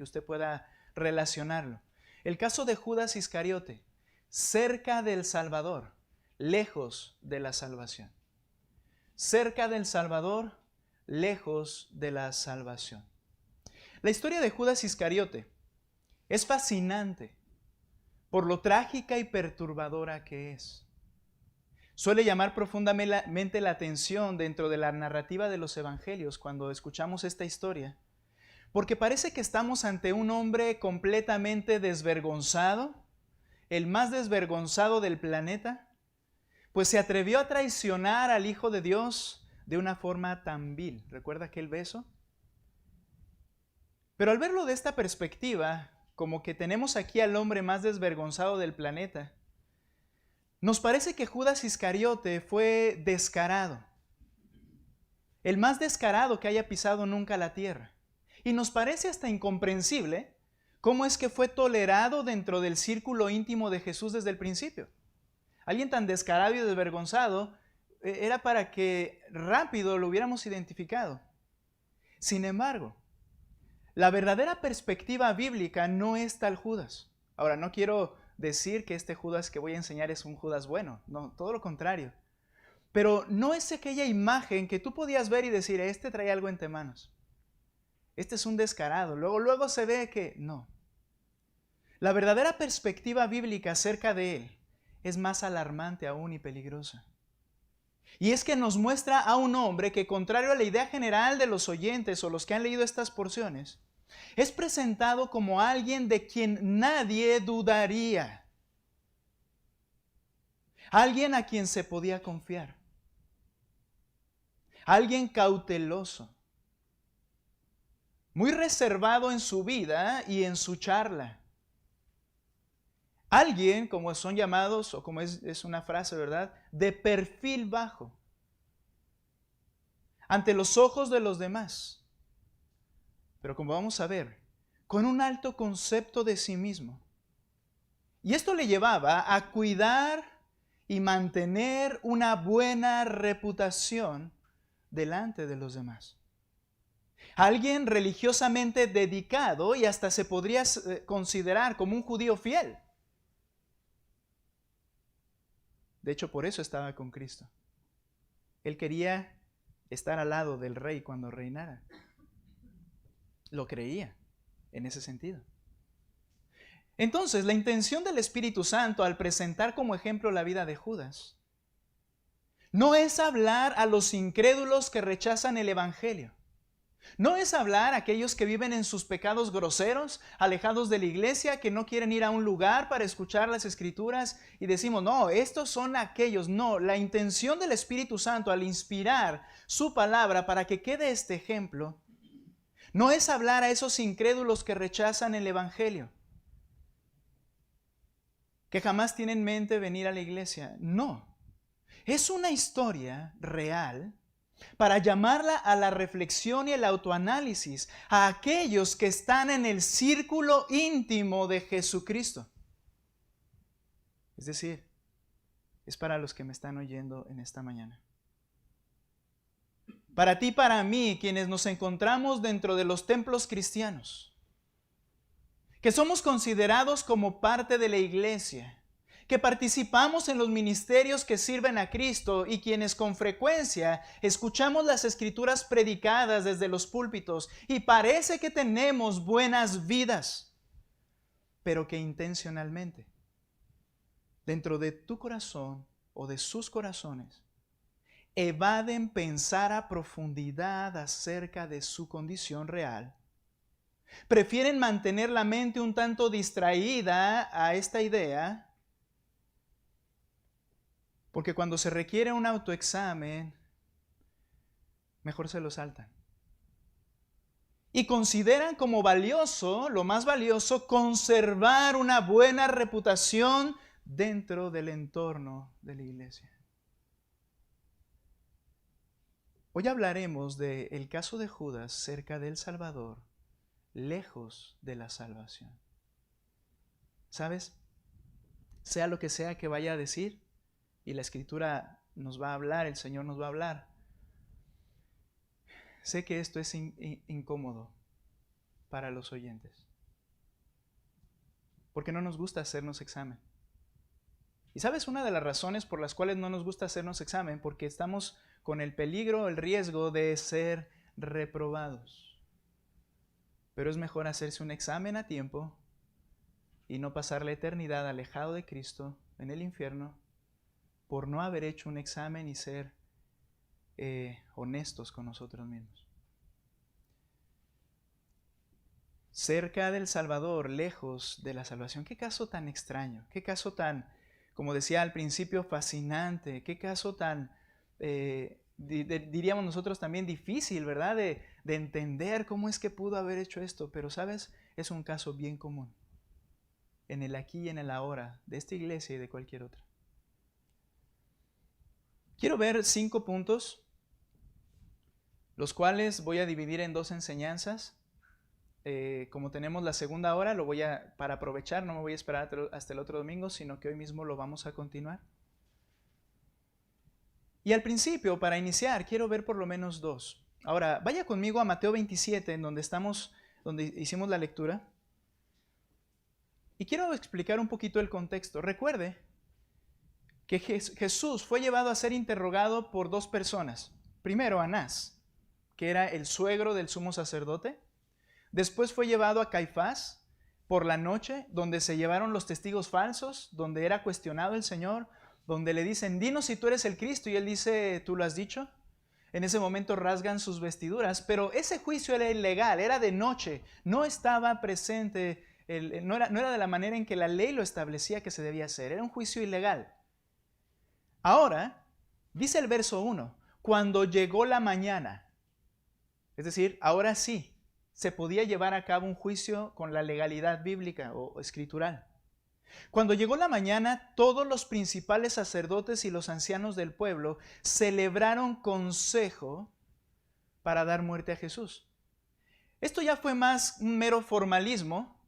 y usted pueda relacionarlo. El caso de Judas Iscariote, cerca del Salvador, lejos de la salvación. Cerca del Salvador, lejos de la salvación. La historia de Judas Iscariote es fascinante por lo trágica y perturbadora que es. Suele llamar profundamente la atención dentro de la narrativa de los evangelios cuando escuchamos esta historia, porque parece que estamos ante un hombre completamente desvergonzado, el más desvergonzado del planeta, pues se atrevió a traicionar al Hijo de Dios de una forma tan vil. ¿Recuerda aquel beso? Pero al verlo de esta perspectiva, como que tenemos aquí al hombre más desvergonzado del planeta, nos parece que Judas Iscariote fue descarado, el más descarado que haya pisado nunca la tierra. Y nos parece hasta incomprensible cómo es que fue tolerado dentro del círculo íntimo de Jesús desde el principio. Alguien tan descarado y desvergonzado era para que rápido lo hubiéramos identificado. Sin embargo, la verdadera perspectiva bíblica no es tal Judas. Ahora, no quiero decir que este Judas que voy a enseñar es un Judas bueno, no, todo lo contrario. Pero no es aquella imagen que tú podías ver y decir, este trae algo entre manos. Este es un descarado. Luego se ve que no. La verdadera perspectiva bíblica acerca de él es más alarmante aún y peligrosa. Y es que nos muestra a un hombre que, contrario a la idea general de los oyentes o los que han leído estas porciones, es presentado como alguien de quien nadie dudaría. Alguien a quien se podía confiar. Alguien cauteloso. Muy reservado en su vida y en su charla. Alguien, como son llamados, o como es una frase, ¿verdad?, de perfil bajo. Ante los ojos de los demás. Pero como vamos a ver, con un alto concepto de sí mismo. Y esto le llevaba a cuidar y mantener una buena reputación delante de los demás. Alguien religiosamente dedicado y hasta se podría considerar como un judío fiel. De hecho, por eso estaba con Cristo. Él quería estar al lado del rey cuando reinara. Lo creía en ese sentido. Entonces, la intención del Espíritu Santo al presentar como ejemplo la vida de Judas no es hablar a los incrédulos que rechazan el Evangelio. No es hablar a aquellos que viven en sus pecados groseros, alejados de la iglesia, que no quieren ir a un lugar para escuchar las Escrituras y decimos, no, estos son aquellos. No, la intención del Espíritu Santo al inspirar su palabra para que quede este ejemplo, no es hablar a esos incrédulos que rechazan el Evangelio, que jamás tienen en mente venir a la iglesia. No, es una historia real para llamarla a la reflexión y el autoanálisis a aquellos que están en el círculo íntimo de Jesucristo. Es decir, es para los que me están oyendo en esta mañana. Para ti, para mí, quienes nos encontramos dentro de los templos cristianos, que somos considerados como parte de la iglesia, que participamos en los ministerios que sirven a Cristo y quienes con frecuencia escuchamos las Escrituras predicadas desde los púlpitos y parece que tenemos buenas vidas, pero que intencionalmente, dentro de tu corazón o de sus corazones, evaden pensar a profundidad acerca de su condición real. Prefieren mantener la mente un tanto distraída a esta idea, porque cuando se requiere un autoexamen, mejor se lo saltan. Y consideran como valioso, lo más valioso, conservar una buena reputación dentro del entorno de la iglesia. Hoy hablaremos del caso de Judas cerca del Salvador, lejos de la salvación. ¿Sabes? Sea lo que sea que vaya a decir, y la Escritura nos va a hablar, el Señor nos va a hablar. Sé que esto es incómodo para los oyentes. Porque no nos gusta hacernos examen. ¿Y sabes una de las razones por las cuales no nos gusta hacernos examen? Porque estamos con el peligro, el riesgo de ser reprobados. Pero es mejor hacerse un examen a tiempo y no pasar la eternidad alejado de Cristo en el infierno por no haber hecho un examen y ser honestos con nosotros mismos. Cerca del Salvador, lejos de la salvación. Qué caso tan extraño, qué caso tan, como decía al principio, fascinante, qué caso tan, diríamos nosotros también difícil, ¿verdad? De entender cómo es que pudo haber hecho esto. Pero, ¿sabes? Es un caso bien común en el aquí y en el ahora de esta iglesia y de cualquier otra. Quiero ver 5 puntos, los cuales voy a dividir en 2 enseñanzas. Como tenemos la segunda hora, para aprovechar, no me voy a esperar hasta el otro domingo, sino que hoy mismo lo vamos a continuar. Y al principio, para iniciar, quiero ver por lo menos 2. Ahora, vaya conmigo a Mateo 27, en donde hicimos la lectura. Y quiero explicar un poquito el contexto. Recuerde que Jesús fue llevado a ser interrogado por 2 personas. Primero, Anás, que era el suegro del sumo sacerdote. Después fue llevado a Caifás por la noche, donde se llevaron los testigos falsos, donde era cuestionado el Señor, donde le dicen, dinos si tú eres el Cristo, y él dice, ¿tú lo has dicho? En ese momento rasgan sus vestiduras, pero ese juicio era ilegal, era de noche, no estaba presente, no era de la manera en que la ley lo establecía que se debía hacer, era un juicio ilegal. Ahora, dice el verso 1, cuando llegó la mañana, es decir, ahora sí, se podía llevar a cabo un juicio con la legalidad bíblica o escritural. Cuando llegó la mañana, todos los principales sacerdotes y los ancianos del pueblo celebraron consejo para dar muerte a Jesús. Esto ya fue más un mero formalismo,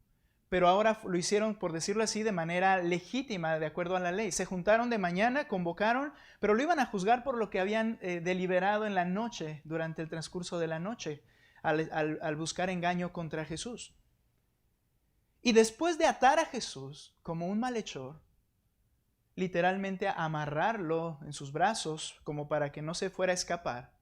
pero ahora lo hicieron, por decirlo así, de manera legítima, de acuerdo a la ley. Se juntaron de mañana, convocaron, pero lo iban a juzgar por lo que habían deliberado en la noche, durante el transcurso de la noche, al buscar engaño contra Jesús. Y después de atar a Jesús como un malhechor, literalmente amarrarlo en sus brazos como para que no se fuera a escapar,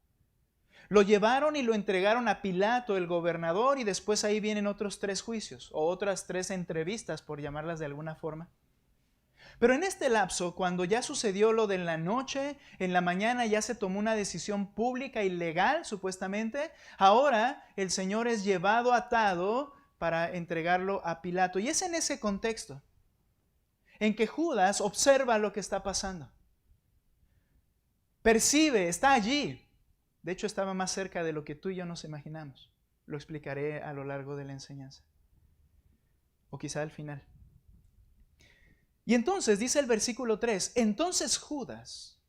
lo llevaron y lo entregaron a Pilato, el gobernador, y después ahí vienen otros 3 juicios, o otras 3 entrevistas, por llamarlas de alguna forma. Pero en este lapso, cuando ya sucedió lo de la noche, en la mañana ya se tomó una decisión pública y legal, supuestamente, ahora el Señor es llevado atado para entregarlo a Pilato. Y es en ese contexto en que Judas observa lo que está pasando. Percibe, está allí. De hecho, estaba más cerca de lo que tú y yo nos imaginamos. Lo explicaré a lo largo de la enseñanza. O quizá al final. Y entonces dice el versículo 3, entonces Judas,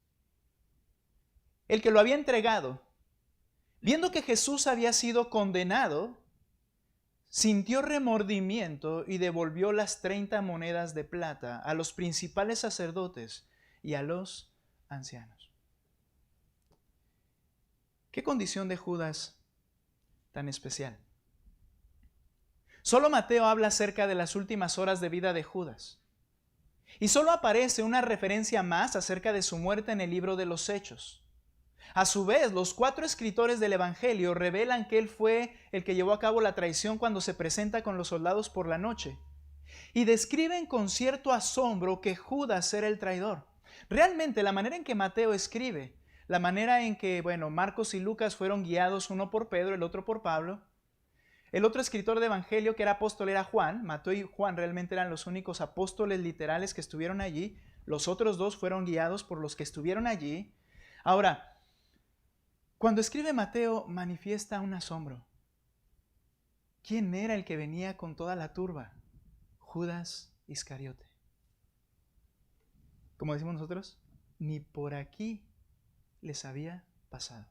el que lo había entregado, viendo que Jesús había sido condenado, sintió remordimiento y devolvió las 30 monedas de plata a los principales sacerdotes y a los ancianos. ¿Qué condición de Judas tan especial? Solo Mateo habla acerca de las últimas horas de vida de Judas. Y solo aparece una referencia más acerca de su muerte en el libro de los Hechos. A su vez, los 4 escritores del Evangelio revelan que él fue el que llevó a cabo la traición cuando se presenta con los soldados por la noche. Y describen con cierto asombro que Judas era el traidor. Realmente la manera en que Mateo escribe, la manera en que, Marcos y Lucas fueron guiados, uno por Pedro, el otro por Pablo. El otro escritor de Evangelio que era apóstol era Juan. Mateo y Juan realmente eran los únicos apóstoles literales que estuvieron allí. Los otros 2 fueron guiados por los que estuvieron allí. Ahora, cuando escribe Mateo, manifiesta un asombro. ¿Quién era el que venía con toda la turba? Judas Iscariote. Como decimos nosotros, ni por aquí les había pasado.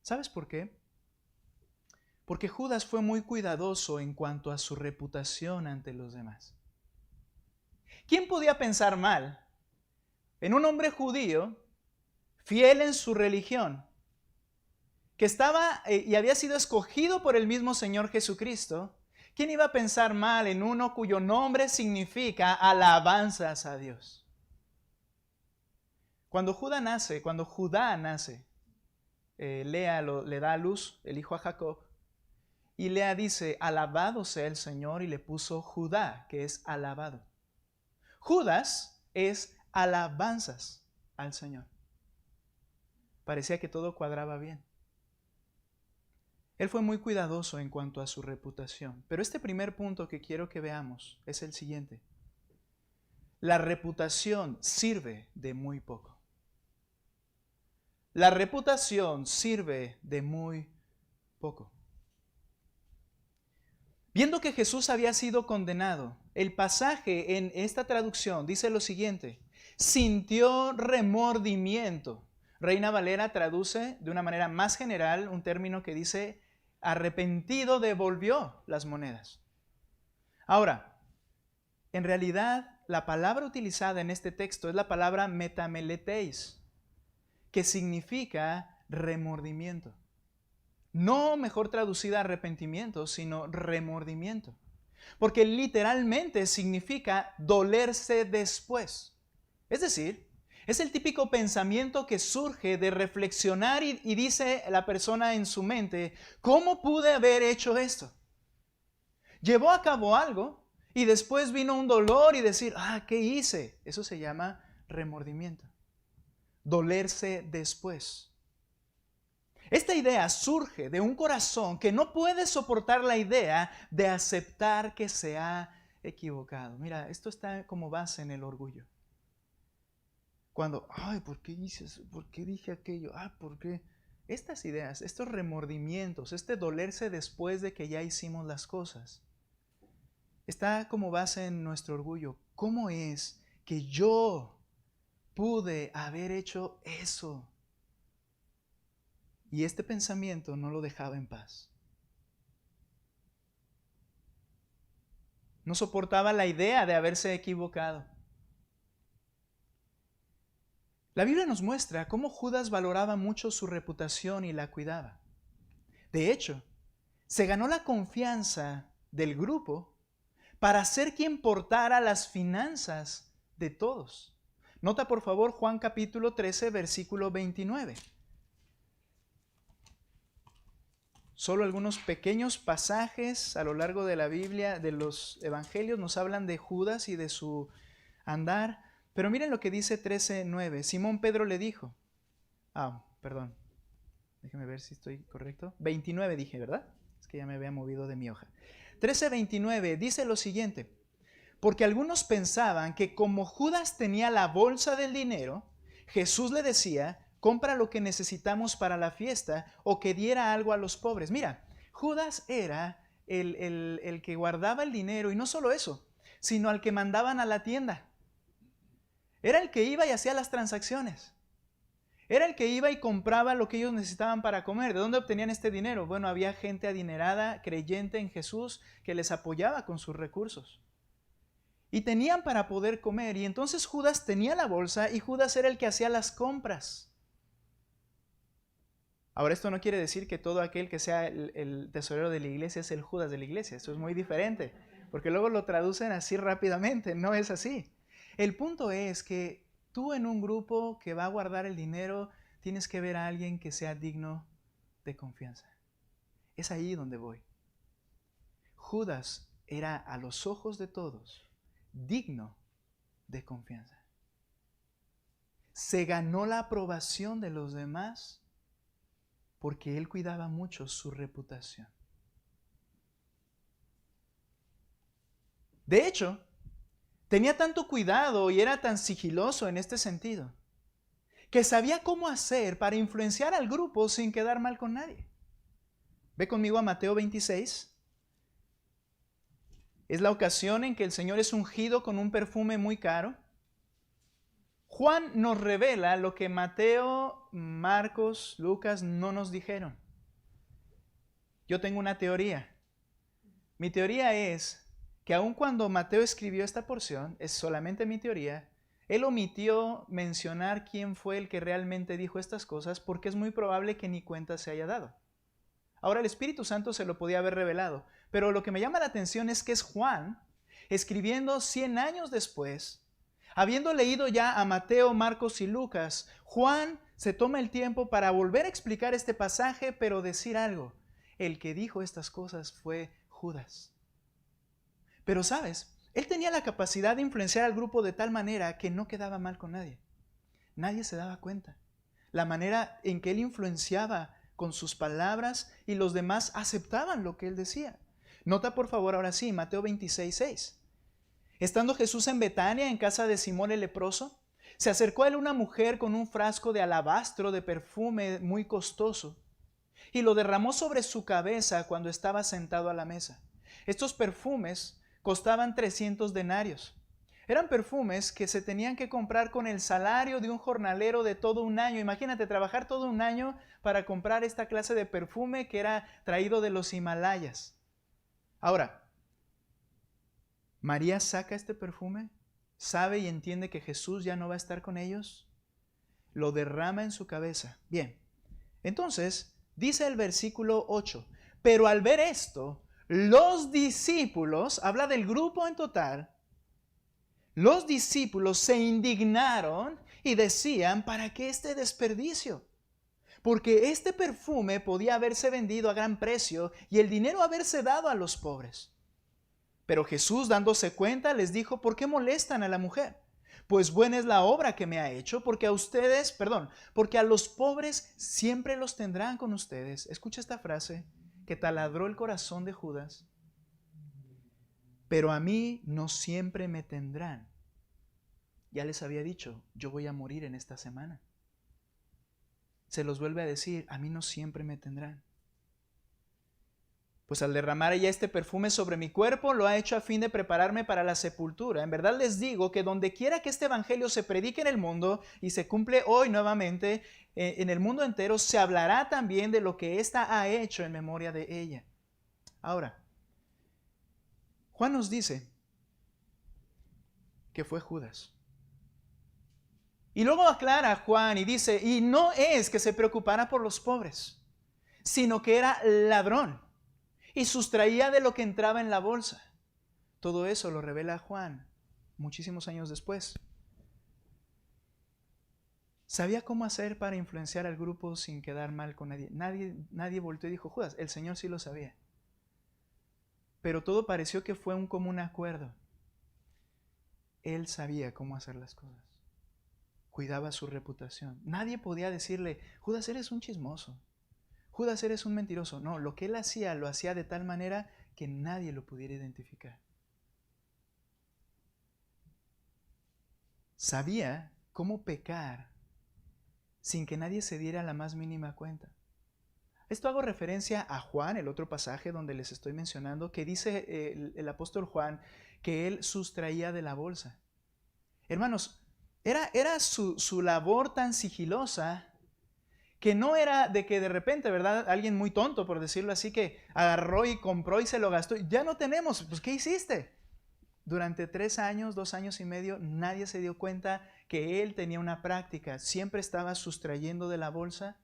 ¿Sabes por qué? Porque Judas fue muy cuidadoso en cuanto a su reputación ante los demás. ¿Quién podía pensar mal en un hombre judío, fiel en su religión, que estaba y había sido escogido por el mismo Señor Jesucristo, ¿Quién iba a pensar mal en uno cuyo nombre significa alabanzas a Dios? Cuando Judá nace, Lea le da a luz el hijo a Jacob, y Lea dice, alabado sea el Señor, y le puso Judá, que es alabado. Judas es alabanzas al Señor. Parecía que todo cuadraba bien. Él fue muy cuidadoso en cuanto a su reputación. Pero este primer punto que quiero que veamos es el siguiente. La reputación sirve de muy poco. La reputación sirve de muy poco. Viendo que Jesús había sido condenado, el pasaje en esta traducción dice lo siguiente: sintió remordimiento. Reina Valera traduce de una manera más general un término que dice arrepentido devolvió las monedas. Ahora, en realidad la palabra utilizada en este texto es la palabra metameleteis, que significa remordimiento. No mejor traducida arrepentimiento, sino remordimiento. Porque literalmente significa dolerse después. Es decir, es el típico pensamiento que surge de reflexionar y dice la persona en su mente, ¿cómo pude haber hecho esto? Llevó a cabo algo y después vino un dolor y decir, ¿qué hice? Eso se llama remordimiento. Dolerse después. Esta idea surge de un corazón que no puede soportar la idea de aceptar que se ha equivocado. Mira, esto está como base en el orgullo. Cuando, ¿por qué hice eso? ¿Por qué dije aquello? ¿Por qué? Estas ideas, estos remordimientos, este dolerse después de que ya hicimos las cosas, está como base en nuestro orgullo. ¿Cómo es que yo pude haber hecho eso? Y este pensamiento no lo dejaba en paz. No soportaba la idea de haberse equivocado. La Biblia nos muestra cómo Judas valoraba mucho su reputación y la cuidaba. De hecho, se ganó la confianza del grupo para ser quien portara las finanzas de todos. Nota por favor Juan capítulo 13, versículo 29. Solo algunos pequeños pasajes a lo largo de la Biblia, de los evangelios, nos hablan de Judas y de su andar. Pero miren lo que dice 13:9. Simón Pedro le dijo, perdón, déjeme ver si estoy correcto. 29 dije, ¿verdad? Es que ya me había movido de mi hoja. 13:29 dice lo siguiente: porque algunos pensaban que como Judas tenía la bolsa del dinero, Jesús le decía, compra lo que necesitamos para la fiesta o que diera algo a los pobres. Mira, Judas era el que guardaba el dinero, y no solo eso, sino al que mandaban a la tienda. Era el que iba y hacía las transacciones. Era el que iba y compraba lo que ellos necesitaban para comer. ¿De dónde obtenían este dinero? Bueno, había gente adinerada, creyente en Jesús, que les apoyaba con sus recursos. Y tenían para poder comer. Y entonces Judas tenía la bolsa y Judas era el que hacía las compras. Ahora, esto no quiere decir que todo aquel que sea el tesorero de la iglesia es el Judas de la iglesia. Esto es muy diferente, porque luego lo traducen así rápidamente. No es así. El punto es que tú en un grupo que va a guardar el dinero tienes que ver a alguien que sea digno de confianza. Es ahí donde voy. Judas era a los ojos de todos digno de confianza. Se ganó la aprobación de los demás porque él cuidaba mucho su reputación. De hecho, tenía tanto cuidado y era tan sigiloso en este sentido, que sabía cómo hacer para influenciar al grupo sin quedar mal con nadie. Ve conmigo a Mateo 26. Es la ocasión en que el Señor es ungido con un perfume muy caro. Juan nos revela lo que Mateo, Marcos, Lucas no nos dijeron. Yo tengo una teoría. Mi teoría es que aun cuando Mateo escribió esta porción, es solamente mi teoría, él omitió mencionar quién fue el que realmente dijo estas cosas porque es muy probable que ni cuenta se haya dado. Ahora el Espíritu Santo se lo podía haber revelado, pero lo que me llama la atención es que es Juan, escribiendo 100 años después, habiendo leído ya a Mateo, Marcos y Lucas. Juan se toma el tiempo para volver a explicar este pasaje, pero decir algo. El que dijo estas cosas fue Judas. Pero sabes, él tenía la capacidad de influenciar al grupo de tal manera que no quedaba mal con nadie. Nadie se daba cuenta. La manera en que él influenciaba con sus palabras y los demás aceptaban lo que él decía. Nota por favor ahora sí, Mateo 26:6. Estando Jesús en Betania, en casa de Simón el leproso, se acercó a él una mujer con un frasco de alabastro de perfume muy costoso y lo derramó sobre su cabeza cuando estaba sentado a la mesa. Estos perfumes costaban 300 denarios. Eran perfumes que se tenían que comprar con el salario de un jornalero de todo un año. Imagínate trabajar todo un año para comprar esta clase de perfume que era traído de los Himalayas. Ahora, María saca este perfume, sabe y entiende que Jesús ya no va a estar con ellos, lo derrama en su cabeza. Bien, entonces dice el versículo 8, pero al ver esto, los discípulos, habla del grupo en total, los discípulos se indignaron y decían, ¿para qué este desperdicio? Porque este perfume podía haberse vendido a gran precio y el dinero haberse dado a los pobres. Pero Jesús, dándose cuenta, les dijo, ¿por qué molestan a la mujer? Pues buena es la obra que me ha hecho, porque a los pobres siempre los tendrán con ustedes. Escucha esta frase que taladró el corazón de Judas. Pero a mí no siempre me tendrán. Ya les había dicho, yo voy a morir en esta semana. Se los vuelve a decir, a mí no siempre me tendrán. Pues al derramar ella este perfume sobre mi cuerpo, lo ha hecho a fin de prepararme para la sepultura. En verdad les digo que donde quiera que este evangelio se predique en el mundo y se cumple hoy nuevamente en el mundo entero, se hablará también de lo que ésta ha hecho en memoria de ella. Ahora, Juan nos dice que fue Judas. Y luego aclara Juan y dice, y no es que se preocupara por los pobres, sino que era ladrón y sustraía de lo que entraba en la bolsa. Todo eso lo revela Juan muchísimos años después. Sabía cómo hacer para influenciar al grupo sin quedar mal con nadie. Nadie volteó y dijo, Judas, el Señor sí lo sabía. Pero todo pareció que fue un común acuerdo. Él sabía cómo hacer las cosas. Cuidaba su reputación. Nadie podía decirle, Judas, eres un chismoso. Judas, eres un mentiroso. No, lo que él hacía, lo hacía de tal manera que nadie lo pudiera identificar. Sabía cómo pecar sin que nadie se diera la más mínima cuenta. Esto hago referencia a Juan, el otro pasaje donde les estoy mencionando, que dice el apóstol Juan que él sustraía de la bolsa. Hermanos, era su labor tan sigilosa que no era de que de repente, ¿verdad? Alguien muy tonto, por decirlo así, que agarró y compró y se lo gastó. Ya no tenemos, pues ¿qué hiciste? Durante 3 años, 2 años y medio, nadie se dio cuenta que él tenía una práctica. Siempre estaba sustrayendo de la bolsa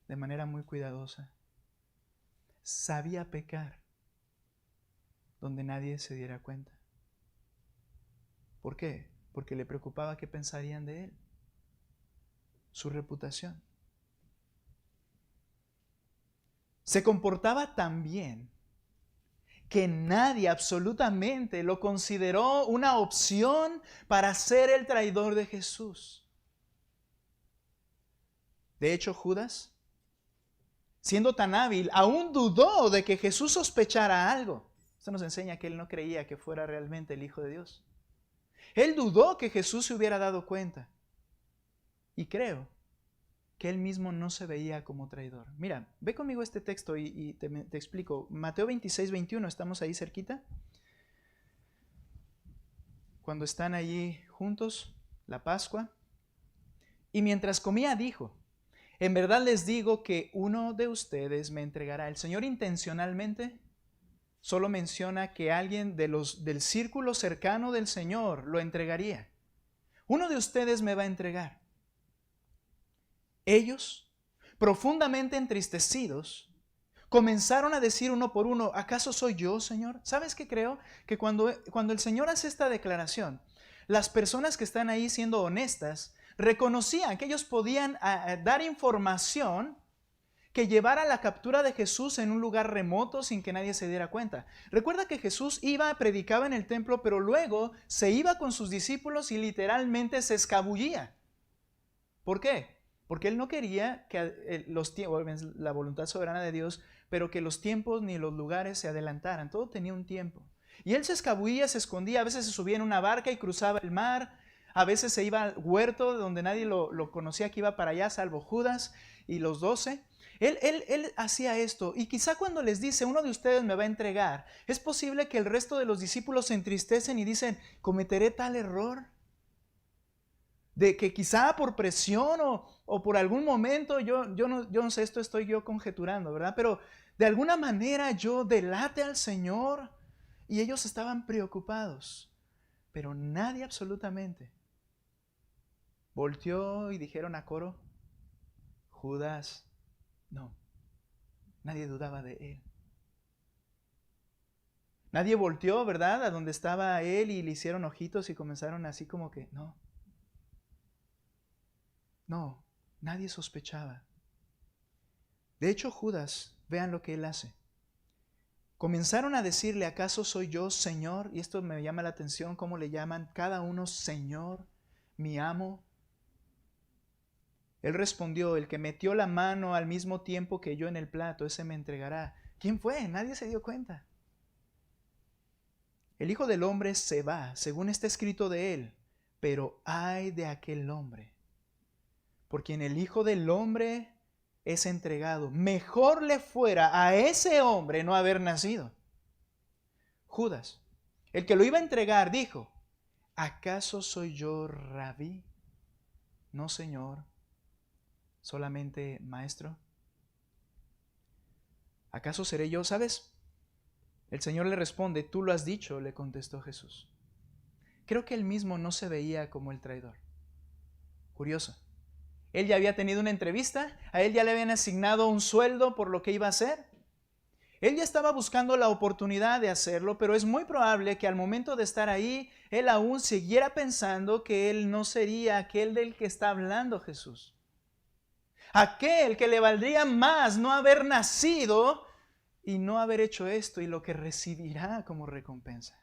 de manera muy cuidadosa. Sabía pecar donde nadie se diera cuenta. ¿Por qué? Porque le preocupaba qué pensarían de él, su reputación. Se comportaba tan bien que nadie absolutamente lo consideró una opción para ser el traidor de Jesús. De hecho, Judas, siendo tan hábil, aún dudó de que Jesús sospechara algo. Esto nos enseña que él no creía que fuera realmente el Hijo de Dios. Él dudó que Jesús se hubiera dado cuenta. Y creo que él mismo no se veía como traidor. Mira, ve conmigo este texto y te explico. Mateo 26:21, estamos ahí cerquita. Cuando están allí juntos, la Pascua. Y mientras comía dijo, en verdad les digo que uno de ustedes me entregará. El Señor intencionalmente solo menciona que alguien del círculo cercano del Señor lo entregaría. Uno de ustedes me va a entregar. Ellos, profundamente entristecidos, comenzaron a decir uno por uno, ¿acaso soy yo, Señor? ¿Sabes qué creo? Que cuando el Señor hace esta declaración, las personas que están ahí siendo honestas, reconocían que ellos podían dar información que llevara a la captura de Jesús en un lugar remoto sin que nadie se diera cuenta. Recuerda que Jesús predicaba en el templo, pero luego se iba con sus discípulos y literalmente se escabullía. ¿Por qué? Porque Él no quería que los tiempos, la voluntad soberana de Dios, pero que los tiempos ni los lugares se adelantaran. Todo tenía un tiempo. Y Él se escabullía, se escondía, a veces se subía en una barca y cruzaba el mar, a veces se iba al huerto donde nadie lo conocía que iba para allá, salvo Judas y los 12. Él hacía esto, y quizá cuando les dice, uno de ustedes me va a entregar, es posible que el resto de los discípulos se entristecen y dicen, ¿cometeré tal error? De que quizá por presión o por algún momento, yo no sé, esto estoy yo conjeturando, ¿verdad? Pero de alguna manera yo delate al Señor, y ellos estaban preocupados, pero nadie absolutamente volteó y dijeron a coro, Judas. No, nadie dudaba de Él. Nadie volteó, ¿verdad?, a donde estaba Él y le hicieron ojitos y comenzaron así como que, no, nadie sospechaba. De hecho, Judas, vean lo que él hace. Comenzaron a decirle, ¿acaso soy yo, Señor? Y esto me llama la atención, cómo le llaman cada uno Señor, mi amo. Él respondió, el que metió la mano al mismo tiempo que yo en el plato, ese me entregará. ¿Quién fue? Nadie se dio cuenta. El Hijo del Hombre se va, según está escrito de él, pero ay de aquel hombre, por quien el Hijo del Hombre es entregado. Mejor le fuera a ese hombre no haber nacido. Judas, el que lo iba a entregar, dijo, ¿acaso soy yo rabí? No, Señor, solamente maestro. ¿Acaso seré yo? ¿Sabes? El Señor le responde, tú lo has dicho, le contestó Jesús. Creo que él mismo no se veía como el traidor. Curioso. Él ya había tenido una entrevista, a él ya le habían asignado un sueldo por lo que iba a hacer. Él ya estaba buscando la oportunidad de hacerlo, pero es muy probable que al momento de estar ahí, él aún siguiera pensando que él no sería aquel del que está hablando Jesús. Aquel que le valdría más no haber nacido y no haber hecho esto y lo que recibirá como recompensa.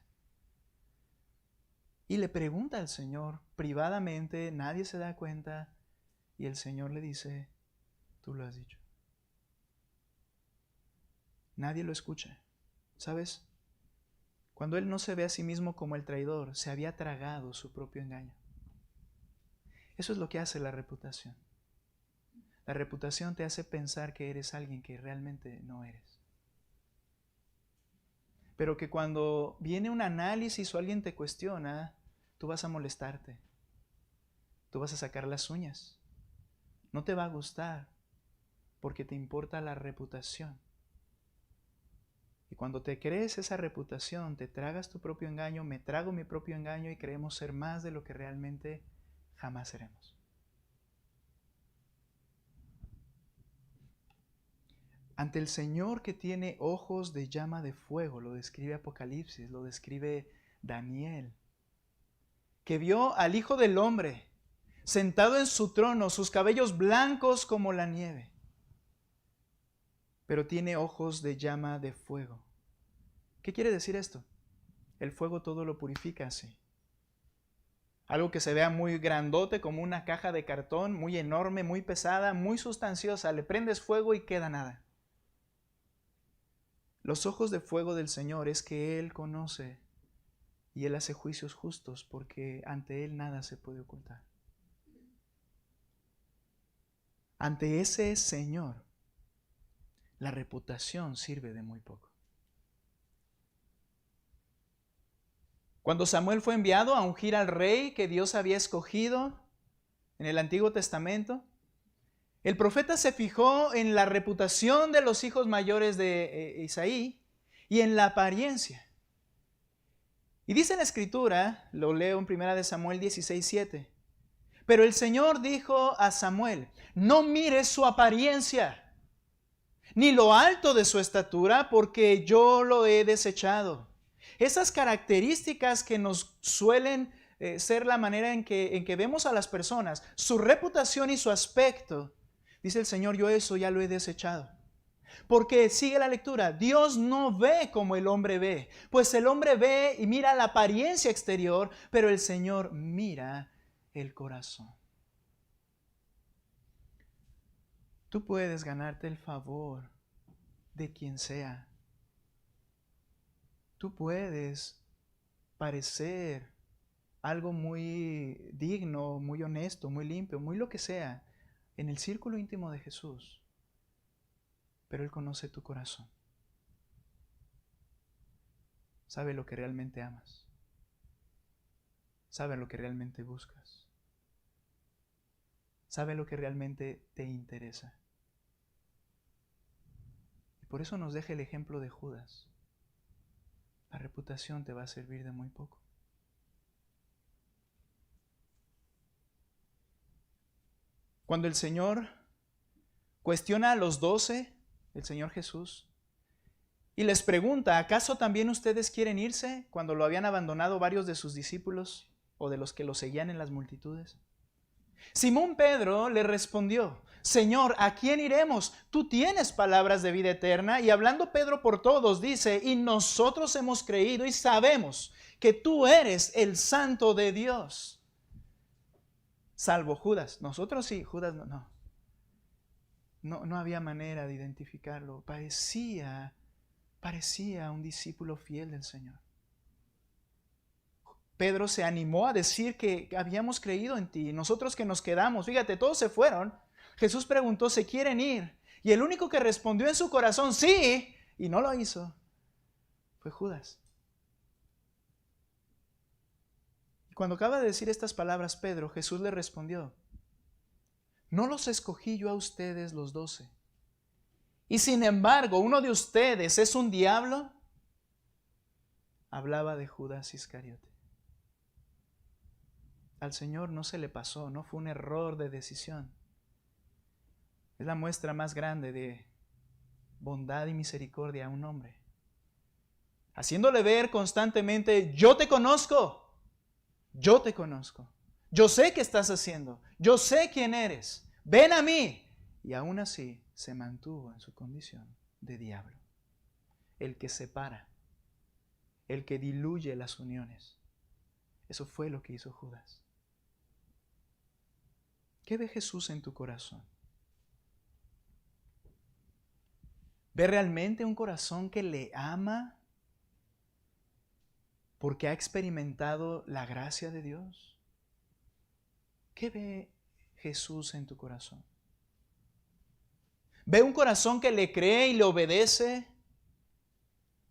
Y le pregunta al Señor privadamente, nadie se da cuenta, y el Señor le dice, tú lo has dicho. Nadie lo escucha. ¿Sabes? Cuando él no se ve a sí mismo como el traidor, se había tragado su propio engaño. Eso es lo que hace la reputación. La reputación te hace pensar que eres alguien que realmente no eres. Pero que cuando viene un análisis o alguien te cuestiona, tú vas a molestarte. Tú vas a sacar las uñas. No te va a gustar porque te importa la reputación. Y cuando te crees esa reputación, te tragas tu propio engaño, me trago mi propio engaño y creemos ser más de lo que realmente jamás seremos. Ante el Señor que tiene ojos de llama de fuego, lo describe Apocalipsis, lo describe Daniel, que vio al Hijo del Hombre sentado en su trono, sus cabellos blancos como la nieve, pero tiene ojos de llama de fuego. ¿Qué quiere decir esto? El fuego todo lo purifica así. Algo que se vea muy grandote, como una caja de cartón, muy enorme, muy pesada, muy sustanciosa, le prendes fuego y queda nada. Los ojos de fuego del Señor es que Él conoce y Él hace juicios justos porque ante Él nada se puede ocultar. Ante ese Señor, la reputación sirve de muy poco. Cuando Samuel fue enviado a ungir al rey que Dios había escogido en el Antiguo Testamento, el profeta se fijó en la reputación de los hijos mayores de Isaí y en la apariencia. Y dice en la Escritura, lo leo en 1 Samuel 16:7, pero el Señor dijo a Samuel, no mires su apariencia, ni lo alto de su estatura, porque yo lo he desechado. Esas características que nos suelen ser la manera en que vemos a las personas, su reputación y su aspecto, dice el Señor, yo eso ya lo he desechado. Porque sigue la lectura, Dios no ve como el hombre ve, pues el hombre ve y mira la apariencia exterior, pero el Señor mira el corazón. Tú puedes ganarte el favor de quien sea. Tú puedes parecer algo muy digno, muy honesto, muy limpio, muy lo que sea, en el círculo íntimo de Jesús. Pero Él conoce tu corazón. Sabe lo que realmente amas. Sabe lo que realmente buscas. Sabe lo que realmente te interesa. Y por eso nos deja el ejemplo de Judas. La reputación te va a servir de muy poco. Cuando el Señor cuestiona a los 12, el Señor Jesús, y les pregunta, ¿acaso también ustedes quieren irse? Cuando lo habían abandonado varios de sus discípulos o de los que lo seguían en las multitudes. Simón Pedro le respondió, Señor, ¿a quién iremos? Tú tienes palabras de vida eterna. Y hablando Pedro por todos, dice, y nosotros hemos creído y sabemos que tú eres el Santo de Dios. Salvo Judas. Nosotros sí, Judas no. No había manera de identificarlo. Parecía un discípulo fiel del Señor. Pedro se animó a decir que habíamos creído en ti. Nosotros que nos quedamos, fíjate, todos se fueron. Jesús preguntó, ¿se quieren ir? Y el único que respondió en su corazón, sí, y no lo hizo, fue Judas. Y cuando acaba de decir estas palabras Pedro, Jesús le respondió, ¿no los escogí yo a ustedes los 12? Y sin embargo, uno de ustedes es un diablo. Hablaba de Judas Iscariote. Al Señor no se le pasó, no fue un error de decisión. Es la muestra más grande de bondad y misericordia a un hombre. Haciéndole ver constantemente, yo te conozco, yo te conozco. Yo sé qué estás haciendo, yo sé quién eres, ven a mí. Y aún así se mantuvo en su condición de diablo. El que separa, el que diluye las uniones. Eso fue lo que hizo Judas. ¿Qué ve Jesús en tu corazón? ¿Ve realmente un corazón que le ama porque ha experimentado la gracia de Dios? ¿Qué ve Jesús en tu corazón? ¿Ve un corazón que le cree y le obedece?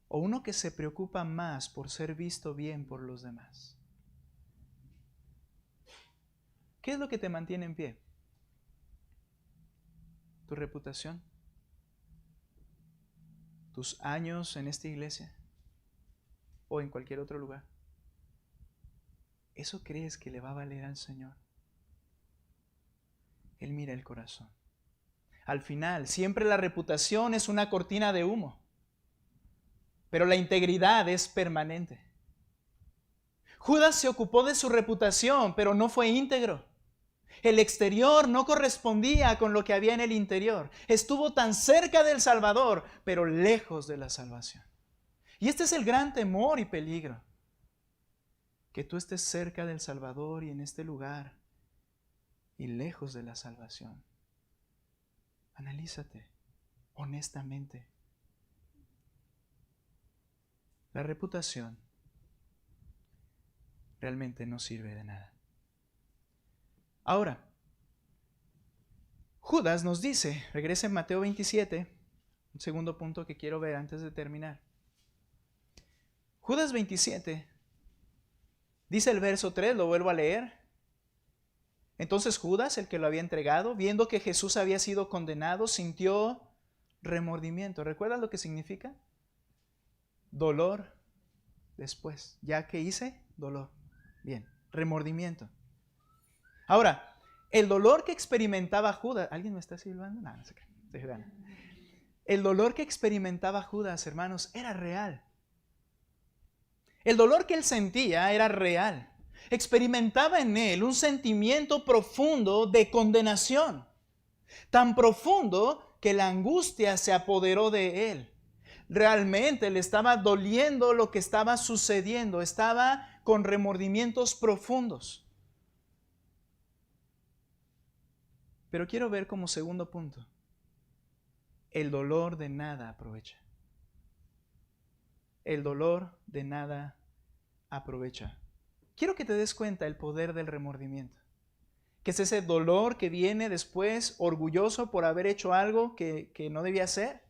¿O uno que se preocupa más por ser visto bien por los demás? ¿Qué es lo que te mantiene en pie? ¿Tu reputación? ¿Tus años en esta iglesia? ¿O en cualquier otro lugar? ¿Eso crees que le va a valer al Señor? Él mira el corazón. Al final, siempre la reputación es una cortina de humo, pero la integridad es permanente. Judas se ocupó de su reputación, pero no fue íntegro. El exterior no correspondía con lo que había en el interior. Estuvo tan cerca del Salvador, pero lejos de la salvación. Y este es el gran temor y peligro. Que tú estés cerca del Salvador y en este lugar y lejos de la salvación. Analízate honestamente. La reputación realmente no sirve de nada. Ahora, Judas nos dice, regresa en Mateo 27, un segundo punto que quiero ver antes de terminar. Judas 27, dice el verso 3, lo vuelvo a leer. Entonces Judas, el que lo había entregado, viendo que Jesús había sido condenado, sintió remordimiento. ¿Recuerdas lo que significa? Dolor después. ¿Ya que hice? Dolor. Bien, remordimiento. Ahora, el dolor que experimentaba Judas, ¿alguien me está silbando? No, no sé qué, El dolor que experimentaba Judas, hermanos, era real. El dolor que él sentía era real. Experimentaba en él un sentimiento profundo de condenación, tan profundo que la angustia se apoderó de él. Realmente le estaba doliendo lo que estaba sucediendo, estaba con remordimientos profundos. Pero quiero ver como segundo punto, el dolor de nada aprovecha. El dolor de nada aprovecha. Quiero que te des cuenta el poder del remordimiento, que es ese dolor que viene después orgulloso por haber hecho algo que no debía hacer.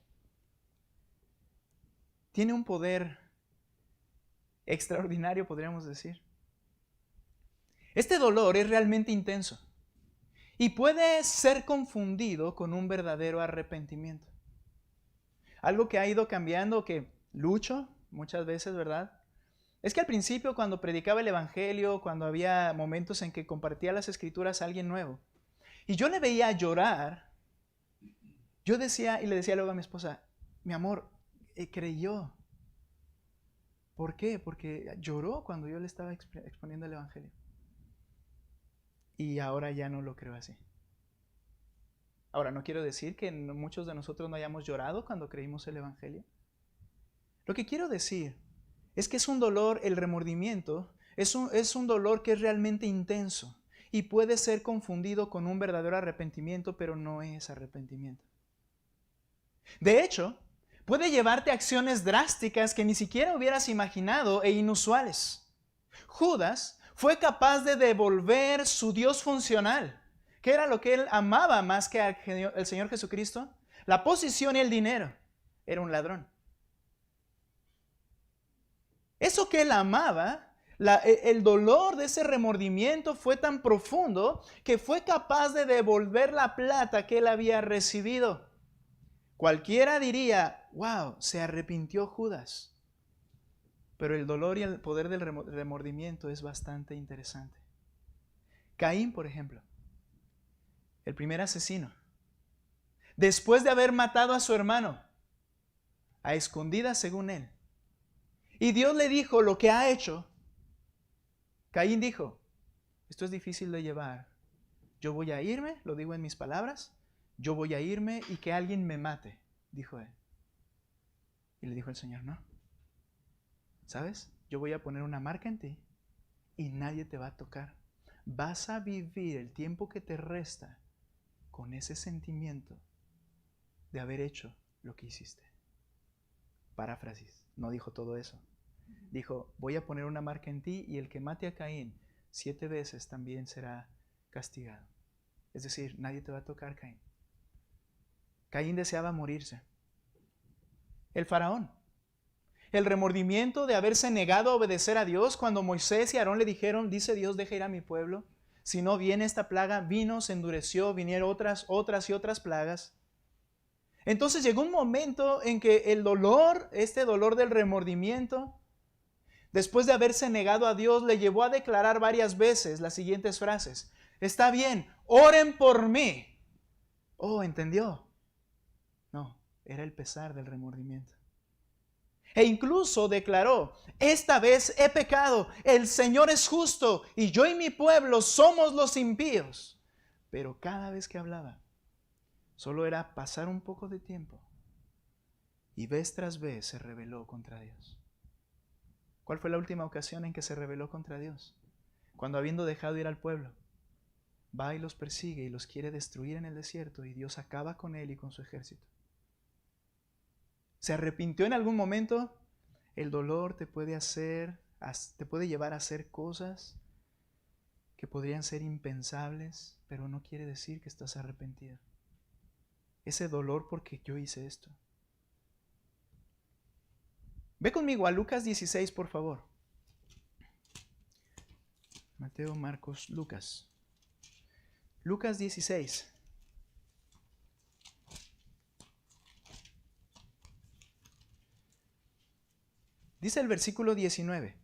Tiene un poder extraordinario, podríamos decir. Este dolor es realmente intenso y puede ser confundido con un verdadero arrepentimiento. Algo que ha ido cambiando, que lucho muchas veces, ¿verdad? Es que al principio, cuando predicaba el evangelio, cuando había momentos en que compartía las escrituras a alguien nuevo, y yo le veía llorar, yo decía, y le decía luego a mi esposa, mi amor, creyó. ¿Por qué? Porque lloró cuando yo le estaba exponiendo el evangelio. Y ahora ya no lo creo así. Ahora, no quiero decir que muchos de nosotros no hayamos llorado cuando creímos el evangelio. Lo que quiero decir es que es un dolor, el remordimiento, es un dolor que es realmente intenso y puede ser confundido con un verdadero arrepentimiento, pero no es arrepentimiento. De hecho, puede llevarte a acciones drásticas que ni siquiera hubieras imaginado e inusuales. Judas fue capaz de devolver su Dios funcional, que era lo que él amaba más que al Señor Jesucristo, la posición y el dinero. Era un ladrón. Eso que él amaba, el dolor de ese remordimiento fue tan profundo que fue capaz de devolver la plata que él había recibido. Cualquiera diría, wow, se arrepintió Judas. Pero el dolor y el poder del remordimiento es bastante interesante. Caín, por ejemplo, el primer asesino, después de haber matado a su hermano, a escondidas según él, y Dios le dijo lo que ha hecho, Caín dijo, esto es difícil de llevar, yo voy a irme, lo digo en mis palabras, yo voy a irme y que alguien me mate, dijo él. Y le dijo el Señor, no, ¿sabes? Yo voy a poner una marca en ti y nadie te va a tocar. Vas a vivir el tiempo que te resta con ese sentimiento de haber hecho lo que hiciste. Paráfrasis, no dijo todo eso. Dijo, voy a poner una marca en ti y el que mate a Caín 7 veces también será castigado. Es decir, nadie te va a tocar, Caín. Caín deseaba morirse. El faraón. El remordimiento de haberse negado a obedecer a Dios cuando Moisés y Aarón le dijeron, dice Dios, deja ir a mi pueblo. Si no viene esta plaga, vino, se endureció, vinieron otras y otras plagas. Entonces llegó un momento en que el dolor, este dolor del remordimiento, después de haberse negado a Dios, le llevó a declarar varias veces las siguientes frases. Está bien, oren por mí. Oh, ¿entendió? No, era el pesar del remordimiento. E incluso declaró, esta vez he pecado, el Señor es justo y yo y mi pueblo somos los impíos. Pero cada vez que hablaba, solo era pasar un poco de tiempo y vez tras vez se rebeló contra Dios. ¿Cuál fue la última ocasión en que se rebeló contra Dios? Cuando habiendo dejado ir al pueblo, va y los persigue y los quiere destruir en el desierto y Dios acaba con él y con su ejército. ¿Se arrepintió en algún momento? El dolor te puede llevar a hacer cosas que podrían ser impensables, pero no quiere decir que estás arrepentido. Ese dolor porque yo hice esto. Ve conmigo a Lucas 16, por favor. Mateo, Marcos, Lucas. Lucas 16. Dice el versículo 19.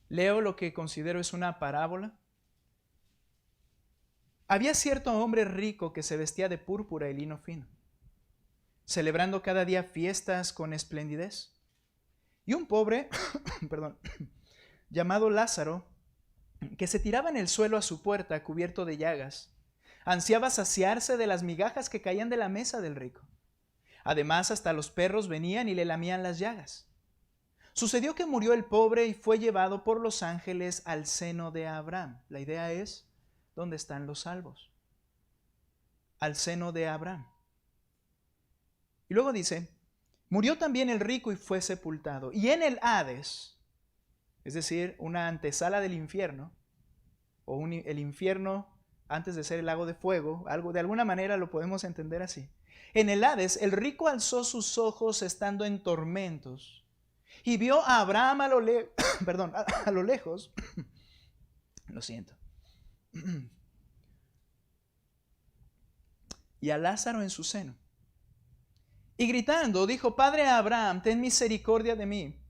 Leo lo que considero es una parábola. Había cierto hombre rico que se vestía de púrpura y lino fino, celebrando cada día fiestas con esplendidez. Y un pobre, perdón, llamado Lázaro, que se tiraba en el suelo a su puerta cubierto de llagas, ansiaba saciarse de las migajas que caían de la mesa del rico. Además, hasta los perros venían y le lamían las llagas. Sucedió que murió el pobre y fue llevado por los ángeles al seno de Abraham. La idea es, ¿dónde están los salvos? Al seno de Abraham. Y luego dice, murió también el rico y fue sepultado. Y en el Hades, es decir, una antesala del infierno, o el infierno antes de ser el lago de fuego, algo de alguna manera lo podemos entender así. En el Hades, el rico alzó sus ojos estando en tormentos y vio a Abraham a lo lejos, lo siento, y a Lázaro en su seno. Y gritando, dijo, Padre Abraham, ten misericordia de mí,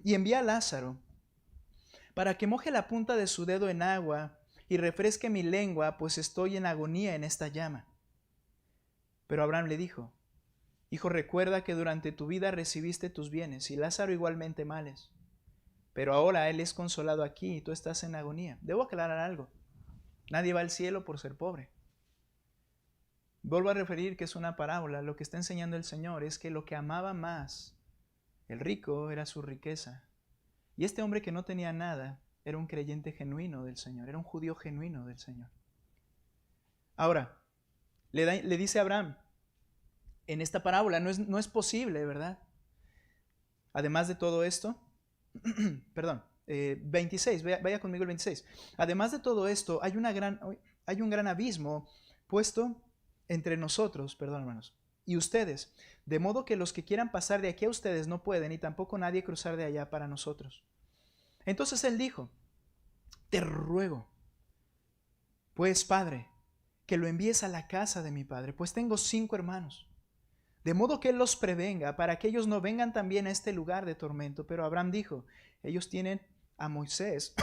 y envía a Lázaro para que moje la punta de su dedo en agua y refresque mi lengua, pues estoy en agonía en esta llama. Pero Abraham le dijo, Hijo, recuerda que durante tu vida recibiste tus bienes y Lázaro igualmente males. Pero ahora él es consolado aquí y tú estás en agonía. Debo aclarar algo. Nadie va al cielo por ser pobre. Vuelvo a referir que es una parábola. Lo que está enseñando el Señor es que lo que amaba más el rico era su riqueza. Y este hombre que no tenía nada era un creyente genuino del Señor, era un judío genuino del Señor. Ahora, le dice a Abraham, en esta parábola no es posible, ¿verdad? Además de todo esto, perdón, 26, vaya conmigo el 26. Además de todo esto, hay un gran abismo puesto entre nosotros, perdón hermanos, y ustedes, de modo que los que quieran pasar de aquí a ustedes no pueden, y tampoco nadie cruzar de allá para nosotros. Entonces él dijo, te ruego, pues Padre, que lo envíes a la casa de mi padre, pues tengo 5 hermanos. De modo que él los prevenga, para que ellos no vengan también a este lugar de tormento. Pero Abraham dijo, ellos tienen a Moisés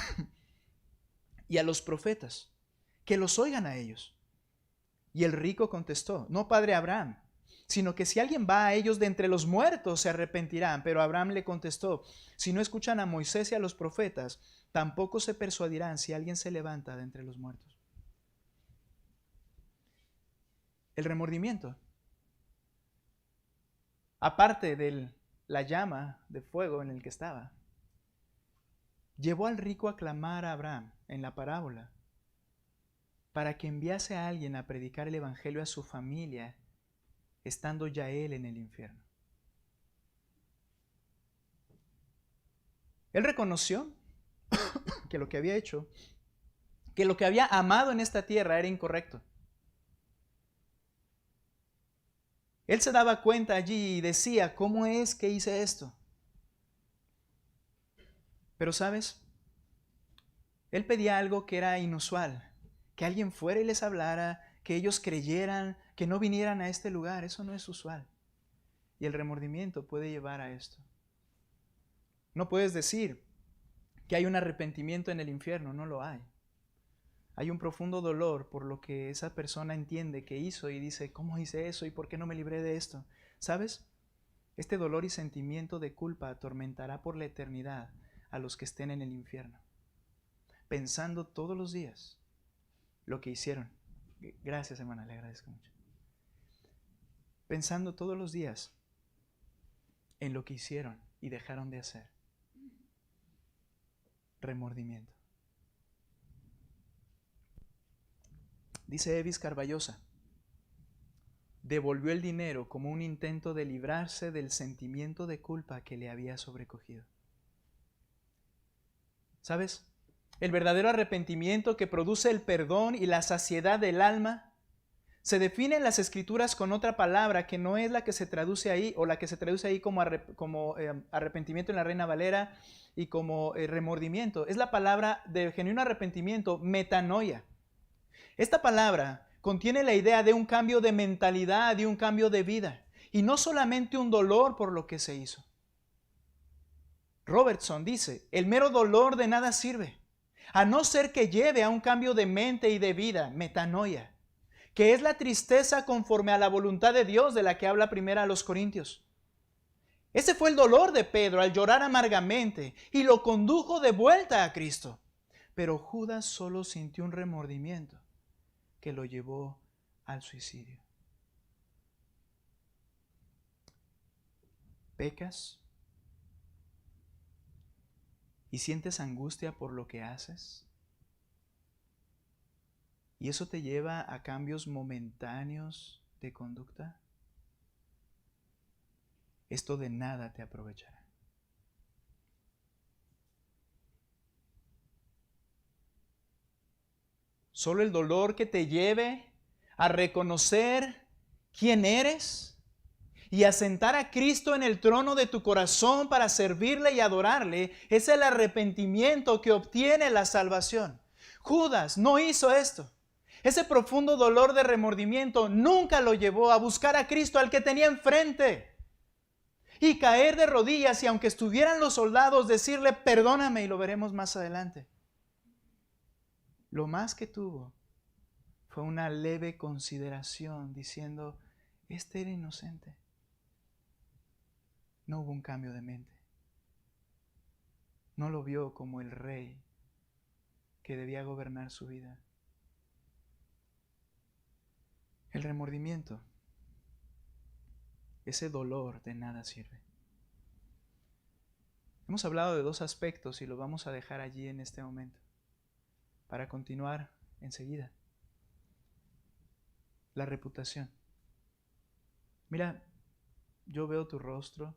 y a los profetas, que los oigan a ellos. Y el rico contestó, no, padre Abraham, sino que si alguien va a ellos de entre los muertos se arrepentirán. Pero Abraham le contestó, si no escuchan a Moisés y a los profetas, tampoco se persuadirán si alguien se levanta de entre los muertos. El remordimiento, aparte de la llama de fuego en el que estaba, llevó al rico a clamar a Abraham en la parábola para que enviase a alguien a predicar el evangelio a su familia, estando ya él en el infierno. Él reconoció que lo que había hecho, que lo que había amado en esta tierra era incorrecto. Él se daba cuenta allí y decía, ¿cómo es que hice esto? Pero ¿sabes? Él pedía algo que era inusual, que alguien fuera y les hablara, que ellos creyeran, que no vinieran a este lugar. Eso no es usual. Y el remordimiento puede llevar a esto. No puedes decir que hay un arrepentimiento en el infierno, no lo hay. Hay un profundo dolor por lo que esa persona entiende que hizo y dice, ¿cómo hice eso y por qué no me libré de esto? ¿Sabes? Este dolor y sentimiento de culpa atormentará por la eternidad a los que estén en el infierno, pensando todos los días lo que hicieron. Gracias, hermana, le agradezco mucho. Pensando todos los días en lo que hicieron y dejaron de hacer. Remordimiento. Dice Evis Carballosa, devolvió el dinero como un intento de librarse del sentimiento de culpa que le había sobrecogido. ¿Sabes? El verdadero arrepentimiento que produce el perdón y la saciedad del alma se define en las Escrituras con otra palabra que no es la que se traduce ahí, o la que se traduce ahí como arrepentimiento en la Reina Valera y como remordimiento. Es la palabra de genuino arrepentimiento, metanoia. Esta palabra contiene la idea de un cambio de mentalidad y un cambio de vida, y no solamente un dolor por lo que se hizo. Robertson dice, el mero dolor de nada sirve. a no ser que lleve a un cambio de mente y de vida, metanoia, que es la tristeza conforme a la voluntad de Dios de la que habla primera a los Corintios. Ese fue el dolor de Pedro al llorar amargamente y lo condujo de vuelta a Cristo. Pero Judas solo sintió un remordimiento que lo llevó al suicidio. ¿Pecas? ¿Y sientes angustia por lo que haces? ¿Y eso te lleva a cambios momentáneos de conducta? Esto de nada te aprovechará. Solo el dolor que te lleve a reconocer quién eres y a sentar a Cristo en el trono de tu corazón para servirle y adorarle es el arrepentimiento que obtiene la salvación. Judas no hizo esto. Ese profundo dolor de remordimiento nunca lo llevó a buscar a Cristo al que tenía enfrente y caer de rodillas y aunque estuvieran los soldados decirle perdóname, y lo veremos más adelante. Lo más que tuvo fue una leve consideración diciendo, este era inocente. No hubo un cambio de mente. No lo vio como el rey que debía gobernar su vida. El remordimiento, ese dolor de nada sirve. Hemos hablado de dos aspectos y lo vamos a dejar allí en este momento para continuar enseguida. La reputación. Mira, yo veo tu rostro,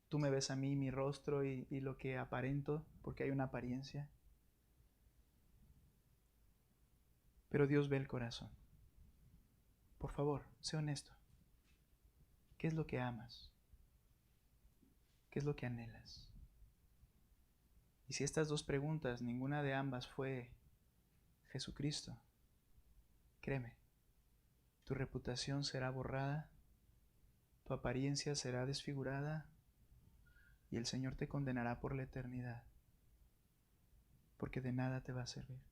tú me ves a mí, mi rostro y lo que aparento, porque hay una apariencia. Pero Dios ve el corazón. Por favor, sé honesto. ¿Qué es lo que amas? ¿Qué es lo que anhelas? Y si estas dos preguntas, ninguna de ambas fue Jesucristo, créeme, tu reputación será borrada, tu apariencia será desfigurada y el Señor te condenará por la eternidad, porque de nada te va a servir.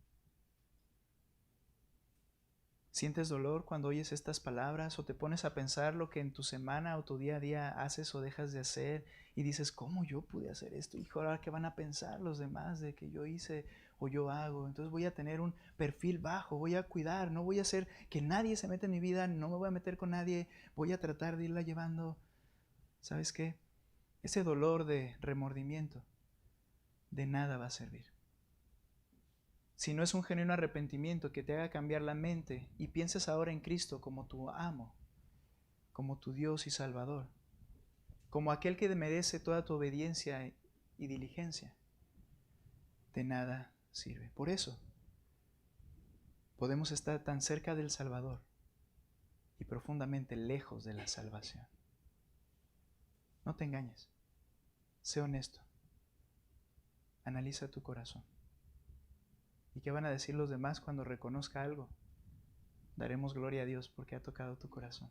¿Sientes dolor cuando oyes estas palabras o te pones a pensar lo que en tu semana o tu día a día haces o dejas de hacer y dices, ¿cómo yo pude hacer esto? Hijo, ahora qué van a pensar los demás de que yo hice o yo hago. Entonces voy a tener un perfil bajo, voy a cuidar, no voy a hacer que nadie se meta en mi vida, no me voy a meter con nadie, voy a tratar de irla llevando. ¿Sabes qué? Ese dolor de remordimiento de nada va a servir. Si no es un genuino arrepentimiento que te haga cambiar la mente y pienses ahora en Cristo como tu amo, como tu Dios y Salvador, como aquel que merece toda tu obediencia y diligencia, de nada sirve. Por eso podemos estar tan cerca del Salvador y profundamente lejos de la salvación. No te engañes, sé honesto, analiza tu corazón. ¿Y qué van a decir los demás cuando reconozca algo? Daremos gloria a Dios porque ha tocado tu corazón.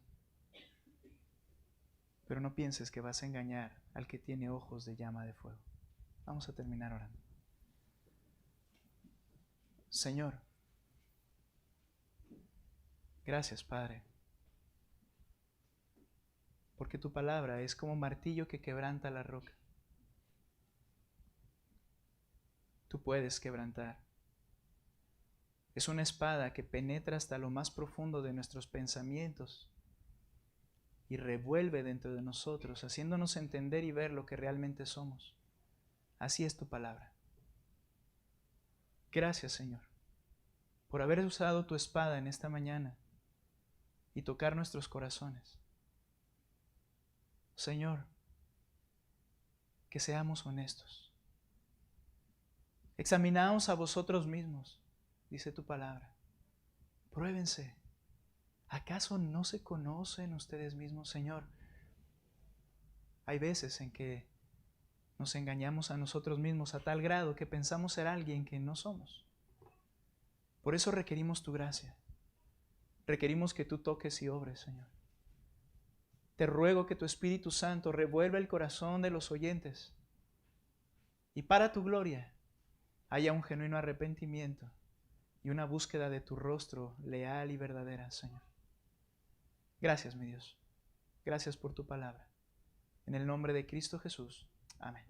Pero no pienses que vas a engañar al que tiene ojos de llama de fuego. Vamos a terminar orando. Señor, gracias, Padre, porque tu palabra es como un martillo que quebranta la roca. Tú puedes quebrantar. Es una espada que penetra hasta lo más profundo de nuestros pensamientos y revuelve dentro de nosotros, haciéndonos entender y ver lo que realmente somos. Así es tu palabra. Gracias, Señor, por haber usado tu espada en esta mañana y tocar nuestros corazones. Señor, que seamos honestos. Examinaos a vosotros mismos, dice tu palabra. Pruébense. ¿Acaso no se conocen ustedes mismos, Señor? Hay veces en que nos engañamos a nosotros mismos a tal grado que pensamos ser alguien que no somos. Por eso requerimos tu gracia. Requerimos que tú toques y obres, Señor. Te ruego que tu Espíritu Santo revuelva el corazón de los oyentes y para tu gloria haya un genuino arrepentimiento y una búsqueda de tu rostro leal y verdadera, Señor. Gracias, mi Dios. Gracias por tu palabra. En el nombre de Cristo Jesús. Amén.